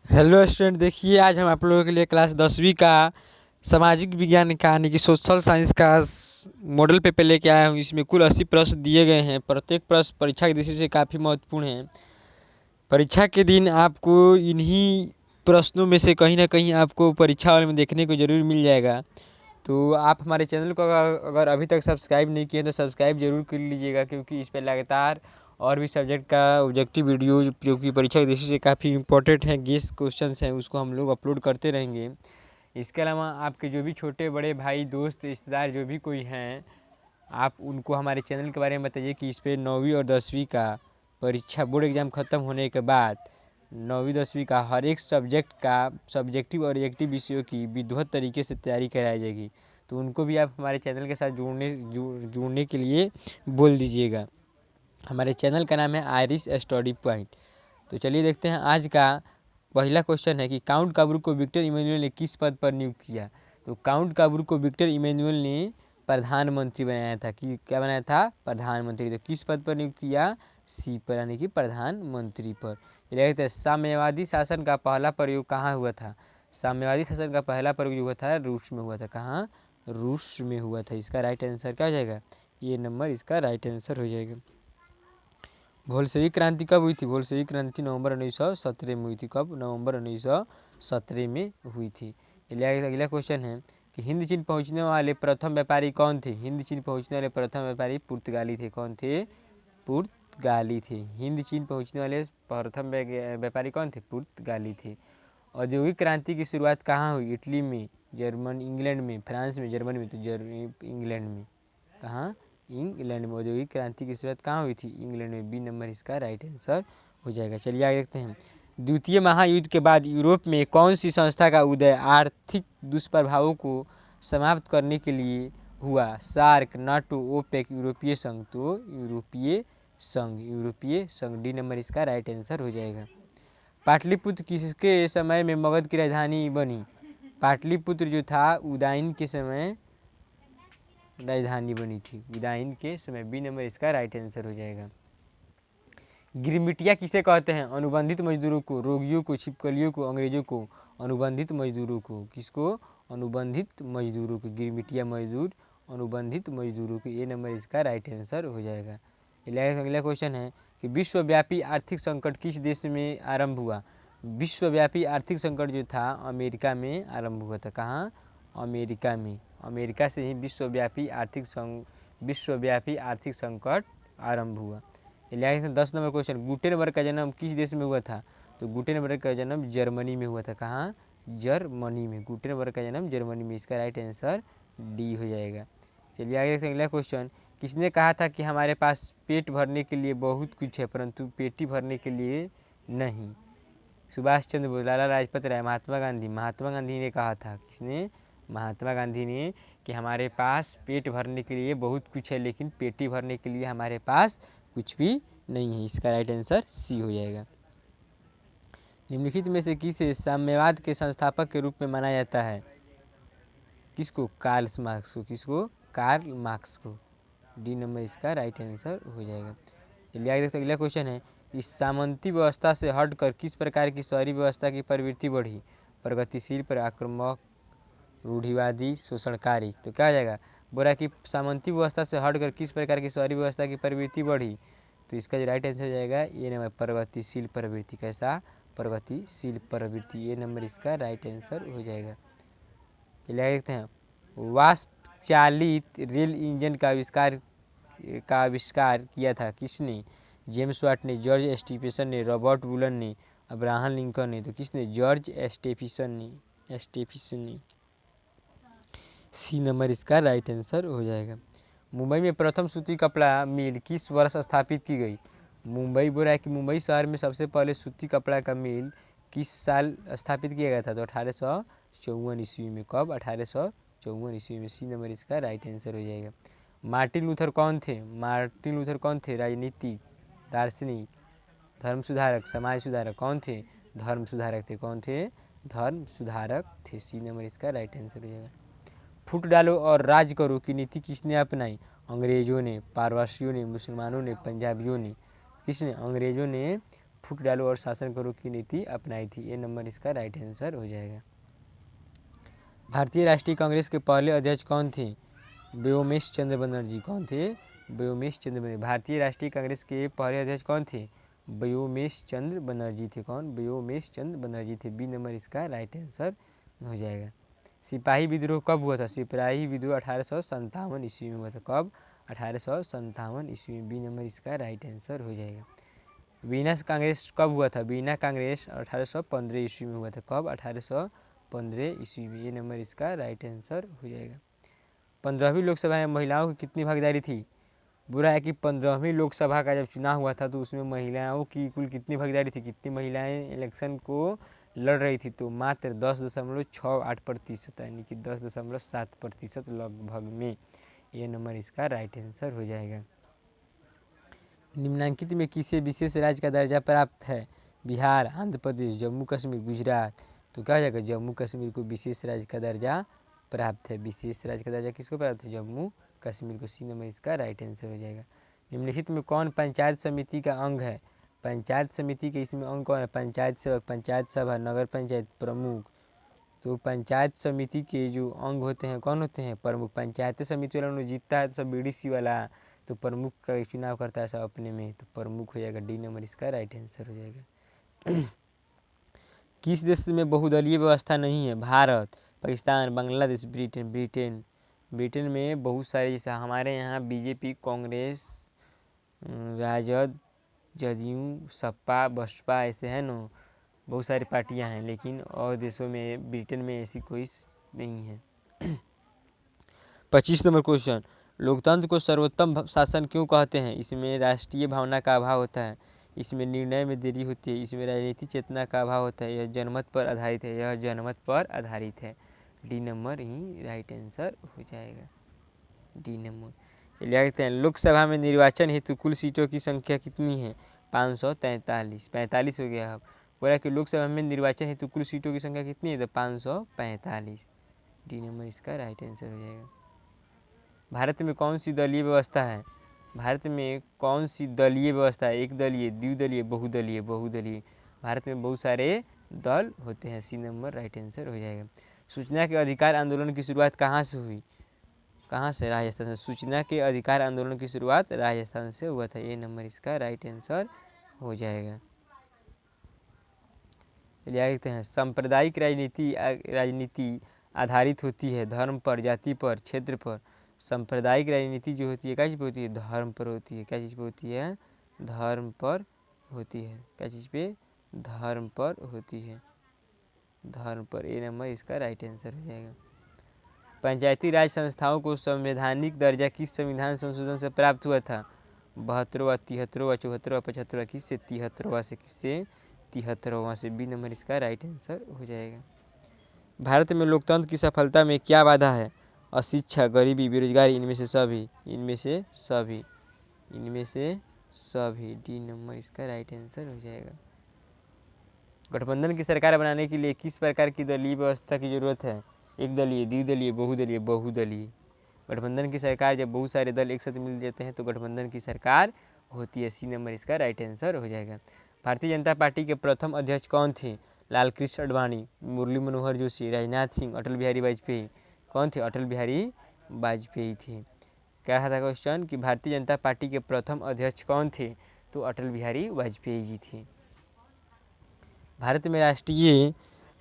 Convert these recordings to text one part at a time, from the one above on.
Hello student, देखिए आज हम आप लोगों के लिए क्लास 10वीं का सामाजिक विज्ञान का यानी कि सोशल साइंस का मॉडल पेपर लेके आया हूँ। इसमें कुल 80 प्रश्न दिए गए हैं। प्रत्येक प्रश्न परीक्षा की दृष्टि से काफ़ी महत्वपूर्ण है। परीक्षा के दिन आपको इन्हीं प्रश्नों में से कहीं ना कहीं आपको परीक्षा वाले में देखने को ज़रूर मिल जाएगा। तो आप हमारे चैनल को अगर अभी तक सब्सक्राइब नहीं किए तो सब्सक्राइब जरूर कर लीजिएगा, क्योंकि इस पर लगातार और भी सब्जेक्ट का ऑब्जेक्टिव वीडियो जो कि परीक्षा की दृष्टि से काफ़ी इंपॉर्टेंट है, गेस क्वेश्चंस हैं, उसको हम लोग अपलोड करते रहेंगे। इसके अलावा आपके जो भी छोटे बड़े भाई दोस्त रिश्तेदार जो भी कोई हैं, आप उनको हमारे चैनल के बारे में बताइए कि इस पर 9वीं और 10वीं का परीक्षा बोर्ड एग्ज़ाम ख़त्म होने के बाद 9वीं 10वीं का हर एक सब्जेक्ट का सब्जेक्टिव और रिएक्टिव विषयों की विधिवत तरीके से तैयारी कराई जाएगी। तो उनको भी आप हमारे चैनल के साथ जुड़ने के लिए बोल दीजिएगा। हमारे चैनल का नाम है आयरिश स्टडी पॉइंट। तो चलिए देखते हैं आज का पहला क्वेश्चन है कि काउंट काब्रू को विक्टर इमैनुअल ने किस पद पर नियुक्त किया। तो काउंट काब्रू को विक्टर इमैनुअल ने प्रधानमंत्री बनाया था। कि क्या बनाया था? प्रधानमंत्री। तो किस पद पर नियुक्त किया? सी पर, यानी कि प्रधानमंत्री पर। चलिए देखते हैं, साम्यवादी शासन का पहला प्रयोग कहाँ हुआ था। साम्यवादी शासन का पहला प्रयोग हुआ था रूस में हुआ था। कहाँ? रूस में हुआ था। इसका राइट आंसर क्या हो जाएगा? ये नंबर इसका राइट आंसर हो जाएगा। बोल्शेविक क्रांति कब हुई थी? बोल्शेविक क्रांति नवंबर 1917 में हुई थी। कब? नवंबर 1917 में हुई थी। अगला क्वेश्चन है कि हिंद चीन पहुंचने वाले प्रथम व्यापारी कौन थे। हिंद चीन पहुंचने वाले प्रथम व्यापारी पुर्तगाली थे। कौन थे? पुर्तगाली थे। हिंद चीन पहुंचने वाले प्रथम व्यापारी कौन थे? पुर्तगाली थे। औद्योगिक क्रांति की शुरुआत कहाँ हुई? इटली में, इंग्लैंड में, फ्रांस में, जर्मनी में। तो इंग्लैंड में। कहाँ? इंग्लैंड में। औद्योगिक क्रांति की शुरुआत कहाँ हुई थी? इंग्लैंड में। बी नंबर इसका राइट आंसर हो जाएगा। चलिए आगे देखते हैं, द्वितीय महायुद्ध के बाद यूरोप में कौन सी संस्था का उदय आर्थिक दुष्प्रभावों को समाप्त करने के लिए हुआ? सार्क, नाटो, ओपेक, यूरोपीय संघ। तो यूरोपीय संघ। डी नंबर इसका राइट आंसर हो जाएगा। पाटलिपुत्र किसके समय में मगध की राजधानी बनी? पाटलिपुत्र जो था उदयन के समय राजधानी बनी थी। उदयन के समय। बी नंबर इसका राइट आंसर हो जाएगा। गिरमिटिया किसे कहते हैं? अनुबंधित मजदूरों को, रोगियों को, छिपकलियों को, अंग्रेजों को। अनुबंधित मजदूरों को। किसको? अनुबंधित मजदूरों को। गिरमिटिया मजदूर अनुबंधित मजदूरों को। ये नंबर इसका राइट आंसर हो जाएगा। अगला क्वेश्चन है कि विश्वव्यापी आर्थिक संकट किस देश में आरंभ हुआ? विश्वव्यापी आर्थिक संकट जो था अमेरिका में आरंभ हुआ था। कहाँ? अमेरिका में। अमेरिका से ही विश्वव्यापी आर्थिक संकट आरंभ हुआ। 10 नंबर क्वेश्चन, गुटेनबर्ग का जन्म किस देश में हुआ था? तो गुटेनबर्ग का जन्म जर्मनी में हुआ था। कहाँ? जर्मनी में। गुटेनबर्ग का जन्म जर्मनी में। इसका राइट आंसर डी हो जाएगा। चलिए आगे देखते हैं अगला क्वेश्चन, किसने कहा था कि हमारे पास पेट भरने के लिए बहुत कुछ है परंतु पेटी भरने के लिए नहीं? सुभाष चंद्र बोस, लाला लाजपत राय, महात्मा गांधी। महात्मा गांधी ने कहा था। किसने? महात्मा गांधी ने, कि हमारे पास पेट भरने के लिए बहुत कुछ है लेकिन पेटी भरने के लिए हमारे पास कुछ भी नहीं है। इसका राइट आंसर सी हो जाएगा। निम्नलिखित में से किसे साम्यवाद के संस्थापक के रूप में माना जाता है? किसको? कार्ल मार्क्स को। किसको? कार्ल मार्क्स को। डी नंबर इसका राइट आंसर हो जाएगा। चलिए आगे देखते हैं, अगला क्वेश्चन है, इस सामंती व्यवस्था से हटकर किस प्रकार की शहरी व्यवस्था की प्रवृत्ति बढ़ी? प्रगतिशील, पर आक्रामक, रूढ़िवादी, शोषणकारी। तो क्या आ जाएगा? बोला कि सामंती व्यवस्था से हटकर किस प्रकार की शहरी व्यवस्था की प्रवृत्ति बढ़ी? तो इसका जो राइट आंसर हो जाएगा ये नंबर प्रगतिशील प्रवृत्ति। कैसा? प्रगतिशील प्रवृत्ति। ये नंबर इसका राइट आंसर हो जाएगा। चलिए देखते हैं, वाष्प चालित रेल इंजन का आविष्कार किया था किसने? जेम्स वाट ने, जॉर्ज स्टीफेंसन ने, रॉबर्ट वुलन ने, अब्राहम लिंकन ने। तो किसने? जॉर्ज स्टीफेंसन ने। सी नंबर इसका राइट आंसर हो जाएगा। मुंबई में प्रथम सूती कपड़ा मिल किस वर्ष स्थापित की गई? मुंबई बोल रहा है कि मुंबई शहर में सबसे पहले सूती कपड़ा का मिल किस साल स्थापित किया गया था? तो 1854 ईस्वी में। कब? 1854 ईस्वी में। सी नंबर इसका राइट आंसर हो जाएगा। मार्टिन लूथर कौन थे? मार्टिन लूथर कौन थे? राजनीतिक, दार्शनिक, धर्म सुधारक, समाज सुधारक। कौन थे? धर्म सुधारक थे। कौन थे? धर्म सुधारक थे। सी नंबर इसका राइट आंसर हो जाएगा। फूट डालो और राज करो की नीति किसने अपनाई? अंग्रेजों ने, पारवासियों ने, मुसलमानों ने, पंजाबियों ने। किसने? अंग्रेजों ने फूट डालो और शासन करो की नीति अपनाई थी। ये नंबर इसका राइट आंसर हो जाएगा। भारतीय राष्ट्रीय कांग्रेस के पहले अध्यक्ष कौन थे? व्योमेश चंद्र बनर्जी। कौन थे? व्योमेश चंद्र बनर्जी। भारतीय राष्ट्रीय कांग्रेस के पहले अध्यक्ष कौन थे? व्योमेश चंद्र बनर्जी थे। कौन? व्योमेश चंद्र बनर्जी थे। बी नंबर इसका राइट आंसर हो जाएगा। सिपाही विद्रोह कब हुआ था? सिपाही विद्रोह 1857 ईस्वी में हुआ था। कब? 1857 ईस्वी में। बी नंबर इसका राइट आंसर हो जाएगा। वीनस कांग्रेस कब हुआ था? वीना कांग्रेस 1815 ईस्वी में हुआ था। कब? 1815 ईस्वी में। ये नंबर इसका राइट आंसर हो जाएगा। 15वीं लोकसभा में महिलाओं की कितनी भागीदारी थी? बुरा है कि 15वीं लोकसभा का जब चुनाव हुआ था तो उसमें महिलाओं की कुल कितनी भागीदारी थी? कितनी महिलाएं इलेक्शन को लड़ रही थी? तो मात्र 10.68%, यानी कि 10.7% लगभग में। ये नंबर इसका राइट आंसर हो जाएगा। निम्नलिखित में किसे विशेष राज्य का दर्जा प्राप्त है? बिहार, आंध्र प्रदेश, जम्मू कश्मीर, गुजरात। तो क्या हो जाएगा? जम्मू कश्मीर को विशेष राज्य का दर्जा प्राप्त है। विशेष राज्य का दर्जा किसको प्राप्त है? जम्मू कश्मीर को। सी नंबर इसका राइट आंसर हो जाएगा। निम्नलिखित में कौन पंचायत समिति का अंग है? पंचायत समिति के इसमें अंग कौन है? पंचायत सेवक, पंचायत सभा, नगर पंचायत प्रमुख। तो पंचायत समिति के जो अंग होते हैं कौन होते हैं? प्रमुख। पंचायत समिति वाला जीतता है तो सब बीडीसी वाला तो प्रमुख का चुनाव करता है सब अपने में, तो प्रमुख हो जाएगा। डी नंबर इसका राइट आंसर हो जाएगा। किस देश में बहुदलीय व्यवस्था नहीं है? भारत, पाकिस्तान, बांग्लादेश, ब्रिटेन। ब्रिटेन में बहुत सारे, जैसे हमारे यहाँ बीजेपी, कांग्रेस, राजद, जदयू, सपा, बसपा, ऐसे हैं ना, बहुत सारी पार्टियां हैं, लेकिन और देशों में, ब्रिटेन में ऐसी कोई नहीं है। 25 नंबर क्वेश्चन, लोकतंत्र को सर्वोत्तम शासन क्यों कहते हैं? इसमें राष्ट्रीय भावना का अभाव होता है, इसमें निर्णय में देरी होती है, इसमें राजनीतिक चेतना का अभाव होता है, यह जनमत पर आधारित है। यह जनमत पर आधारित है। डी नंबर ही राइट आंसर हो जाएगा। D number. चलिए देखते हैं, लोकसभा में निर्वाचन हेतु कुल सीटों की संख्या कितनी है? 543। 45 हो गया। अब बोला कि लोकसभा में निर्वाचन हेतु कुल सीटों की संख्या कितनी है? तो 545। डी नंबर इसका राइट आंसर हो जाएगा। भारत में कौन सी दलीय व्यवस्था है? भारत में कौन सी दलीय व्यवस्था है? एक दलीय, द्विदलीय, बहुदलीय। बहुदलीय। भारत में बहुत सारे दल होते हैं। सी नंबर राइट आंसर हो जाएगा। सूचना के अधिकार आंदोलन की शुरुआत कहाँ से हुई? कहाँ से? राजस्थान से। सूचना के अधिकार आंदोलन की शुरुआत राजस्थान से हुआ था। ये नंबर इसका राइट आंसर हो जाएगा। चलिए आगे देखते हैं, सांप्रदायिक राजनीति आधारित होती है धर्म पर, जाति पर, क्षेत्र पर। सांप्रदायिक राजनीति जो होती है क्या चीज़ पर होती है? धर्म पर होती है। क्या चीज़ पर होती है? धर्म पर होती है। क्या चीज़ पे? धर्म पर होती है। धर्म पर। ए नंबर इसका राइट आंसर हो जाएगा। पंचायती राज संस्थाओं को संवैधानिक दर्जा किस संविधान संशोधन से प्राप्त हुआ था? 72वां, 73वां, 74वां, 75वां। किससे? 73वां से। किससे? 73वां से। बी नंबर इसका राइट आंसर हो जाएगा। भारत में लोकतंत्र की सफलता में क्या बाधा है? अशिक्षा, गरीबी, बेरोजगारी, इनमें से सभी। इनमें से सभी। इनमें से सभी। डी नंबर इसका राइट आंसर हो जाएगा। गठबंधन की सरकार बनाने के लिए किस प्रकार की दलीय व्यवस्था की जरूरत है? एक दलीय, द्विदलीय, बहुदलीय, बहुदलीय। गठबंधन की सरकार, जब बहुत सारे दल एक साथ मिल जाते हैं तो गठबंधन की सरकार होती है। सी नंबर इसका राइट आंसर हो जाएगा। भारतीय जनता पार्टी के प्रथम अध्यक्ष कौन थे? लाल कृष्ण आडवाणी, मुरली मनोहर जोशी, राजनाथ सिंह, अटल बिहारी वाजपेयी। कौन थे? अटल बिहारी वाजपेयी थे। क्या था क्वेश्चन कि भारतीय जनता पार्टी के प्रथम अध्यक्ष कौन थे? तो अटल बिहारी वाजपेयी जी थे। भारत में राष्ट्रीय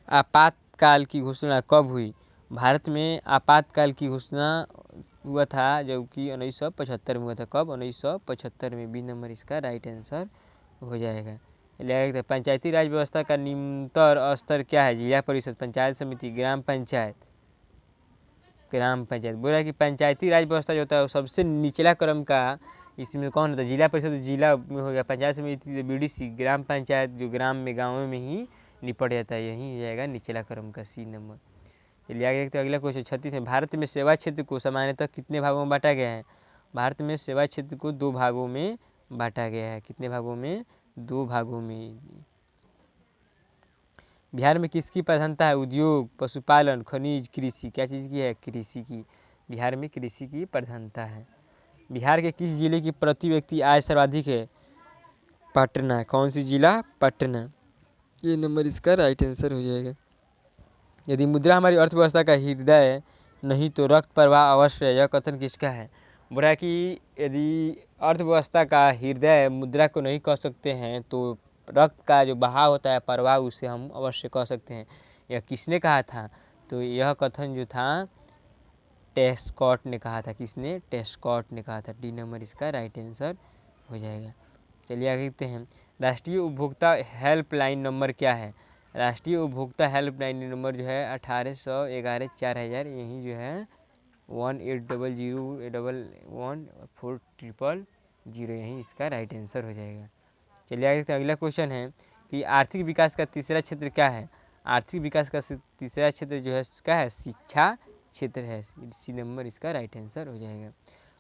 आपातकाल की घोषणा कब हुई? भारत में आपातकाल की घोषणा हुआ था जो कि 1975 में हुआ था। कब? 1975 में। बी नंबर इसका राइट आंसर हो जाएगा। पंचायती राज व्यवस्था का निम्नतर स्तर क्या है? जिला परिषद, पंचायत समिति, ग्राम पंचायत। ग्राम पंचायत। बोला कि पंचायती राज व्यवस्था जो होता है वो सबसे निचला क्रम का, इसमें कौन होता है? जिला परिषद जिला में हो गया, पंचायत समिति बीडीसी, ग्राम पंचायत जो ग्राम में, गाँव में ही निपट जाता है, यही जाएगा निचला क्रम का। C number. चलिए आगे देखते हैं अगला क्वेश्चन 36 है। भारत में सेवा क्षेत्र को सामान्यतः कितने भागों में बांटा गया है? भारत में सेवा क्षेत्र को 2 भागों में बांटा गया है। कितने भागों में? 2 भागों में। बिहार में किसकी प्रधानता है? उद्योग, पशुपालन, खनिज, कृषि। क्या चीज़ की है? कृषि की। बिहार में कृषि की प्रधानता है। बिहार के किस जिले की प्रति व्यक्ति आय सर्वाधिक है? पटना। कौन सी जिला? पटना। ये नंबर इसका राइट आंसर हो जाएगा। यदि मुद्रा हमारी अर्थव्यवस्था का हृदय नहीं तो रक्त प्रवाह अवश्य है, यह कथन किसका है? बोला है कि यदि अर्थव्यवस्था का हृदय मुद्रा को नहीं कह सकते हैं तो रक्त का जो बहाव होता है, प्रवाह, उसे हम अवश्य कह सकते हैं। यह किसने कहा था? तो यह कथन जो था टेस्कॉट ने कहा था। किसने? टेस्कॉट ने कहा था। डी नंबर इसका राइट आंसर हो जाएगा। चलिए आगे देखते हैं। राष्ट्रीय उपभोक्ता हेल्पलाइन नंबर क्या है? राष्ट्रीय उपभोक्ता हेल्पलाइन नंबर जो है 1811 4000, यही जो है 1800111400, यही इसका राइट आंसर हो जाएगा। चलिए आगे देखते हैं। अगला क्वेश्चन है कि आर्थिक विकास का तीसरा क्षेत्र क्या है? आर्थिक विकास का तीसरा क्षेत्र जो है क्या है? शिक्षा क्षेत्र है। सी नंबर इसका राइट आंसर हो जाएगा।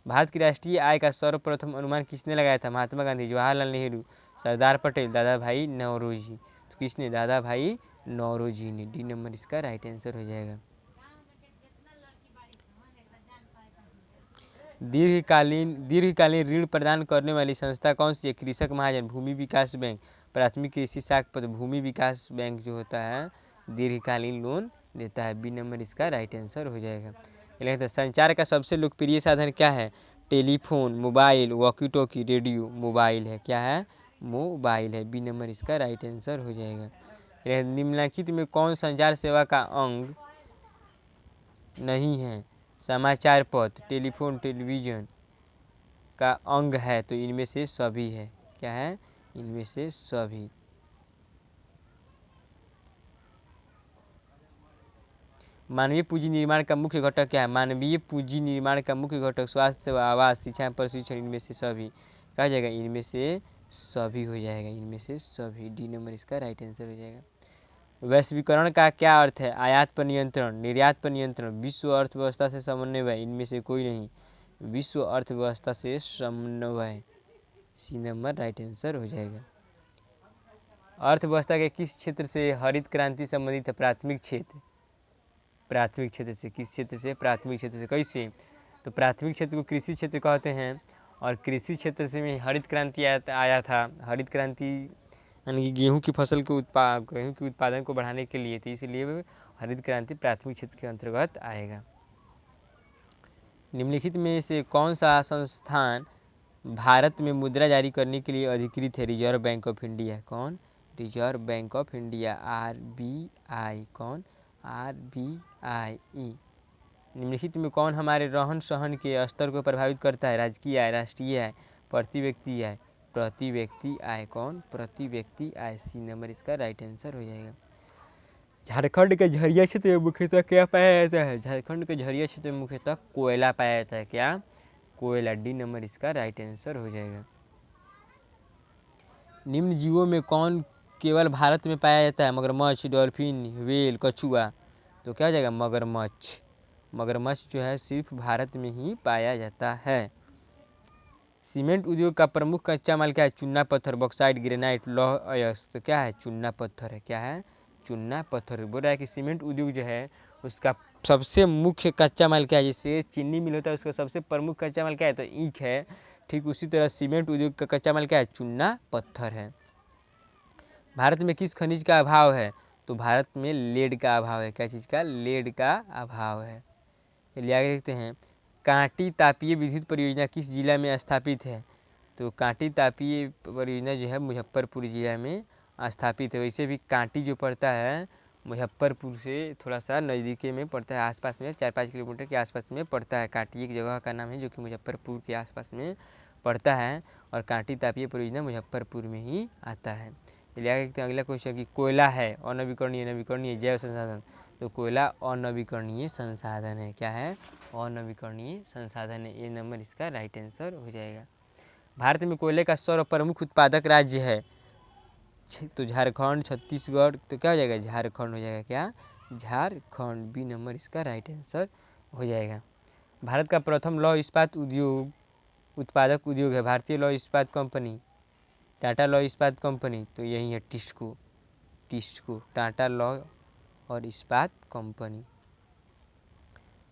भारत की राष्ट्रीय आय का सर्वप्रथम अनुमान किसने लगाया था? महात्मा गांधी, जवाहरलाल नेहरू, सरदार पटेल, दादा भाई नौरोजी। तो किसने? दादा भाई नौरोजी ने। डी नंबर इसका राइट आंसर हो जाएगा। दीर्घकालीन ऋण प्रदान करने वाली संस्था कौन सी है? कृषक महाजन, भूमि विकास बैंक, प्राथमिक कृषि साख पत्र। भूमि विकास बैंक जो होता है दीर्घकालीन लोन देता है। बी नंबर इसका राइट आंसर हो जाएगा। संचार का सबसे लोकप्रिय साधन क्या है? Telephone, mobile, walkie talkie, radio. Mobile है। क्या है? मोबाइल है। बी नंबर इसका राइट आंसर हो जाएगा। निम्नलिखित में कौन संचार सेवा का अंग नहीं है? समाचार पत्र, टेलीफोन, टेलीविज़न का अंग है तो इनमें से सभी है। क्या है? इनमें से सभी। मानवीय पूंजी निर्माण का मुख्य घटक क्या है? मानवीय पूंजी निर्माण का मुख्य घटक स्वास्थ्य सेवा, आवास, शिक्षा, प्रशिक्षण। इनमें से सभी कहा जाएगा। इनमें से सभी हो जाएगा। इनमें से सभी। डी नंबर इसका राइट आंसर हो जाएगा। वैश्वीकरण का क्या अर्थ है? आयात पर नियंत्रण, निर्यात पर नियंत्रण, विश्व अर्थव्यवस्था से समन्वय। इनमें से कोई नहीं। विश्व अर्थव्यवस्था से समन्वय। सी नंबर राइट आंसर हो जाएगा। अर्थव्यवस्था के किस क्षेत्र से हरित क्रांति संबंधित है? प्राथमिक क्षेत्र। प्राथमिक क्षेत्र से। किस क्षेत्र से? प्राथमिक क्षेत्र से। कैसे? तो प्राथमिक क्षेत्र को कृषि क्षेत्र कहते हैं और कृषि क्षेत्र से में हरित क्रांति आया था। हरित क्रांति यानी कि गेहूँ की फसल को गेहूँ के उत्पादन को बढ़ाने के लिए थी, इसलिए हरित क्रांति प्राथमिक क्षेत्र के अंतर्गत आएगा। निम्नलिखित में से कौन सा संस्थान भारत में मुद्रा जारी करने के लिए अधिकृत है? Reserve Bank of India. कौन? Reserve Bank of India, RBI। कौन? RBI। निम्नलिखित में कौन हमारे रहन सहन के स्तर को प्रभावित करता है? राजकीय आय, राष्ट्रीय आय, प्रति व्यक्ति आय। प्रति व्यक्ति आय। कौन? प्रति व्यक्ति आय। सी नंबर इसका राइट आंसर हो जाएगा। झारखंड के झरिया क्षेत्र में मुख्यतः क्या पाया जाता है? झारखंड के झरिया क्षेत्र में मुख्यतः कोयला पाया जाता है। क्या? कोयला। डी नंबर इसका राइट आंसर हो जाएगा। निम्न जीवों में कौन केवल भारत में पाया जाता है? मगरमच्छ, डॉल्फिन, व्हेल, कछुआ। तो क्या हो जाएगा? मगरमच्छ। मगरमच्छ जो है सिर्फ भारत में ही पाया जाता है। सीमेंट उद्योग का प्रमुख कच्चा माल क्या है? चूना पत्थर, बॉक्साइट, ग्रेनाइट, लौह अयस्क। तो क्या है? चूना पत्थर है। क्या है? चूना पत्थर। बोल रहा है कि सीमेंट उद्योग जो है उसका सबसे मुख्य कच्चा माल क्या है? जैसे चीनी मिल होता है उसका सबसे प्रमुख कच्चा माल क्या है? तो ईंख है। ठीक उसी तरह सीमेंट उद्योग का कच्चा माल क्या है? चूना पत्थर है। भारत में किस खनिज का अभाव है? तो भारत में लेड का अभाव है। क्या चीज़ का? लेड का अभाव है। चलिए आगे देखते हैं। कांटी तापीय विद्युत परियोजना किस जिला में स्थापित है? तो कांटी तापीय परियोजना जो है मुजफ्फरपुर जिला में स्थापित है। वैसे भी कांटी जो पड़ता है मुजफ्फरपुर से थोड़ा सा नज़दीके में पड़ता है, आसपास में 4-5 किलोमीटर के आसपास में पड़ता है। कांटी एक जगह का नाम है जो कि मुजफ्फरपुर के आसपास में पड़ता है और कांटी तापीय परियोजना मुजफ्फरपुर में ही आता है। चलिए आगे देखते हैं अगला क्वेश्चन कि कोयला है अनवीकरणीय, नवीकरणीय, जैव संसाधन। तो कोयला अनवीकरणीय संसाधन है। क्या है? अनवीकरणीय संसाधन है। ये नंबर इसका राइट आंसर हो जाएगा। भारत में कोयले का सर्वप्रमुख उत्पादक राज्य है? तो झारखंड, छत्तीसगढ़। तो क्या हो जाएगा? झारखंड हो जाएगा। क्या? झारखंड। बी नंबर इसका राइट आंसर हो जाएगा। भारत का प्रथम लौह इस्पात उत्पादक उद्योग है? भारतीय लौह इस्पात कंपनी, टाटा लौह इस्पात कंपनी। तो यही है टिस्को। टिस्को, टाटा लौह और इस्पात कंपनी।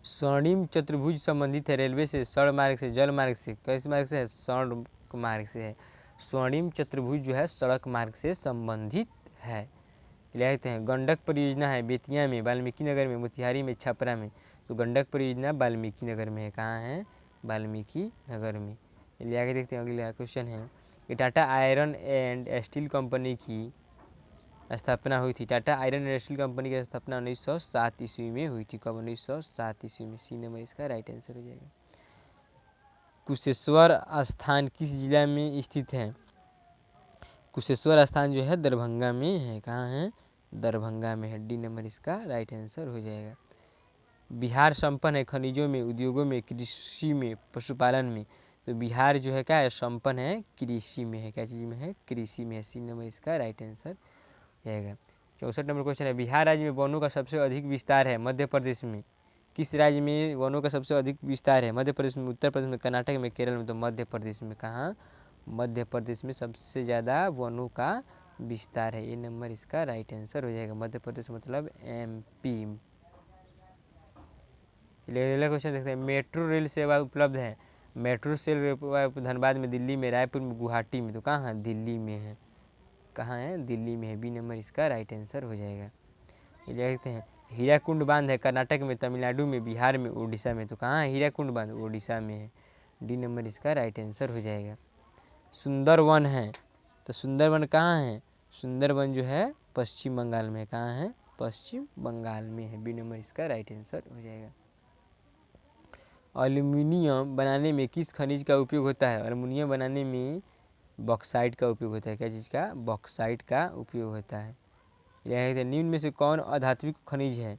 स्वर्णिम चतुर्भुज संबंधित है रेलवे से, सड़क मार्ग से, जल मार्ग से? किस मार्ग से है? सड़क मार्ग से है। स्वर्णिम चतुर्भुज जो है सड़क मार्ग से संबंधित है। लिख देते हैं गंडक परियोजना है बेतिया में, वाल्मीकि नगर में, मोतिहारी में, छपरा में। तो गंडक परियोजना वाल्मीकि नगर में है। कहाँ है? वाल्मीकि नगर में। चलिए आगे देखते हैं, अगला क्वेश्चन है कि Tata iron and steel company की स्थापना हुई थी। Tata iron and steel company की स्थापना 1907 ईस्वी में हुई थी। कब? 1907 ईस्वी में। सी नंबर इसका राइट आंसर हो जाएगा। कुशेश्वर स्थान किस जिला में स्थित है? कुशेश्वर स्थान जो है दरभंगा में है। कहाँ है? दरभंगा में है। डी नंबर इसका राइट आंसर हो जाएगा। बिहार संपन्न है खनिजों में, उद्योगों में, कृषि में, पशुपालन में। तो बिहार जो है क्या है? संपन्न है कृषि में है। क्या चीज़ में है? कृषि में है। सी नंबर इसका राइट आंसर जाएगा। 64 नंबर क्वेश्चन है बिहार राज्य में वनों का सबसे अधिक विस्तार है मध्य प्रदेश में। किस राज्य में वनों का सबसे अधिक विस्तार है? मध्य प्रदेश में, उत्तर प्रदेश में, कर्नाटक में, केरल में। तो मध्य प्रदेश में। कहाँ? मध्य प्रदेश में सबसे ज़्यादा वनों का विस्तार है। ये नंबर इसका राइट आंसर हो जाएगा। मध्य प्रदेश मतलब MP। अगला क्वेश्चन देखते हैं मेट्रो रेल सेवा उपलब्ध है। मेट्रो रेल धनबाद में, दिल्ली में, रायपुर में, गुवाहाटी में। तो कहाँ है? दिल्ली में है। कहाँ है? दिल्ली में है। बी नंबर इसका राइट आंसर हो जाएगा। ये देखते हैं हीराकुंड बांध है कर्नाटक में, तमिलनाडु में, बिहार में, उड़ीसा में। तो कहाँ है हीराकुंड बांध? उड़ीसा में है। डी नंबर इसका राइट आंसर हो जाएगा। सुंदरवन है। तो सुंदरवन कहाँ है? सुंदरवन जो है पश्चिम बंगाल में। कहाँ है? पश्चिम बंगाल में है। बी नंबर इसका राइट आंसर हो जाएगा। एल्युमिनियम बनाने में किस खनिज का उपयोग होता है? एल्युमिनियम बनाने में बॉक्साइट का उपयोग होता है। क्या चीज़ का? बॉक्साइट का उपयोग होता है। यह निम्न में से कौन अधात्विक खनिज है?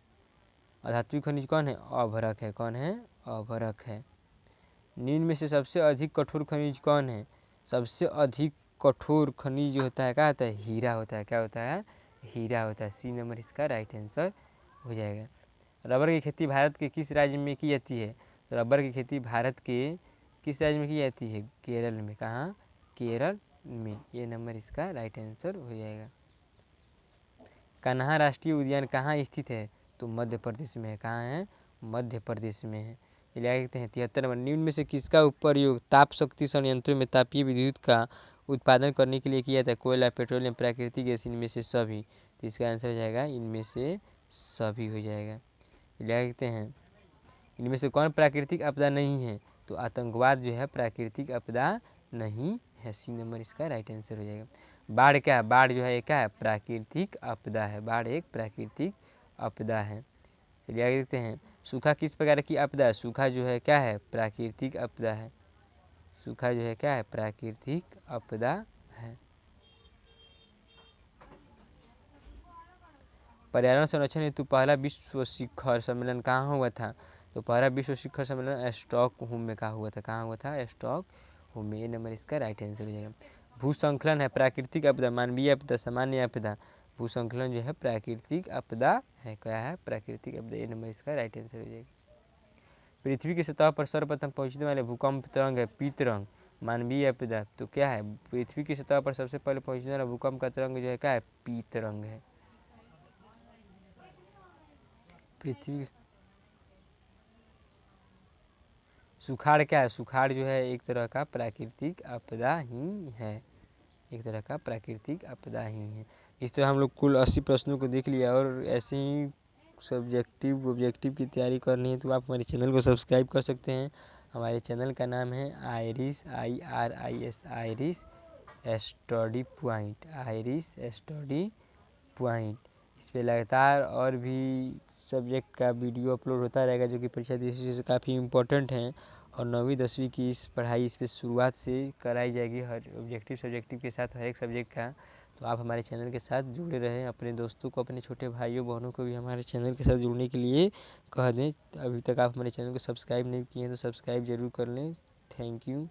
अधात्विक खनिज कौन है? अभ्रक है। कौन है? अभ्रक है। निम्न में से सबसे अधिक कठोर खनिज कौन है? सबसे अधिक कठोर खनिज जो होता है क्या होता है? हीरा होता है। क्या होता है? हीरा होता है। सी नंबर इसका राइट आंसर हो जाएगा। रबर की खेती भारत के किस राज्य में की जाती है? रबर की खेती भारत के किस राज्य में की जाती है? केरल में। कहाँ? केरल में। ये नंबर इसका राइट आंसर हो जाएगा। कान्हा राष्ट्रीय उद्यान कहाँ स्थित है? तो मध्य प्रदेश में है। कहाँ है? मध्य प्रदेश में है। चलिए देखते हैं 73 नंबर निम्न में से किसका प्रयोग ताप शक्ति संयंत्रों में तापीय विद्युत का उत्पादन करने के लिए किया जाता है? कोयला, पेट्रोलियम, प्राकृतिक गैस, इनमें से सभी। तो इसका आंसर हो जाएगा इनमें से सभी हो जाएगा। चलिए देखते हैं इनमें से कौन प्राकृतिक आपदा नहीं है? तो आतंकवाद जो है प्राकृतिक आपदा नहीं है। सी नंबर इसका राइट आंसर हो जाएगा। बाढ़ क्या है? बाढ़ जो है क्या है? प्राकृतिक आपदा है। बाढ़ एक प्राकृतिक आपदा है। चलिए आगे देखते हैं सूखा किस प्रकार की आपदा है? सूखा जो है क्या है? प्राकृतिक आपदा है। सूखा जो है क्या है? प्राकृतिक आपदा है। पर्यावरण संरक्षण हेतु पहला विश्व शिखर सम्मेलन कहाँ हुआ था? तो पहला विश्व शिखर सम्मेलन स्टॉकहोम में कहाँ हुआ था? कहाँ हुआ था? स्टॉकहोम में। ये नंबर इसका राइट आंसर हो जाएगा। भूसंकलन है प्राकृतिक आपदा, मानवीय आपदा, सामान्य आपदा। भूसंकलन जो है प्राकृतिक आपदा है। क्या है? प्राकृतिक आपदा। ये नंबर इसका राइट आंसर हो जाएगा। पृथ्वी की सतह पर सर्वप्रथम पहुंचने वाले भूकंप तरंग है पी तरंग। मानवीय आपदा तो क्या है? पृथ्वी की सतह पर सबसे पहले पहुंचने वाला भूकंप का तरंग जो है क्या है? पी तरंग है। पृथ्वी सुखाड़ क्या है? सुखाड़ जो है एक तरह का प्राकृतिक आपदा ही है। एक तरह का प्राकृतिक आपदा ही है। इस तरह हम लोग कुल 80 प्रश्नों को देख लिया और ऐसे ही सब्जेक्टिव ऑब्जेक्टिव की तैयारी करनी है तो आप हमारे चैनल को सब्सक्राइब कर सकते हैं। हमारे चैनल का नाम है iris IRIS iris study point. Iris study point. इस पर लगातार और भी सब्जेक्ट का वीडियो अपलोड होता रहेगा जो कि परीक्षा दृष्टि से काफ़ी इम्पोर्टेंट हैं। और 9वीं 10वीं की इस पढ़ाई इस पर शुरुआत से कराई जाएगी हर ऑब्जेक्टिव सब्जेक्टिव के साथ हर एक सब्जेक्ट का। तो आप हमारे चैनल के साथ जुड़े रहें। अपने दोस्तों को अपने छोटे भाइयों बहनों को भी हमारे चैनल के साथ जुड़ने के लिए कह दें। अभी तक आप हमारे चैनल को सब्सक्राइब नहीं किए हैं तो सब्सक्राइब ज़रूर कर लें। Thank you.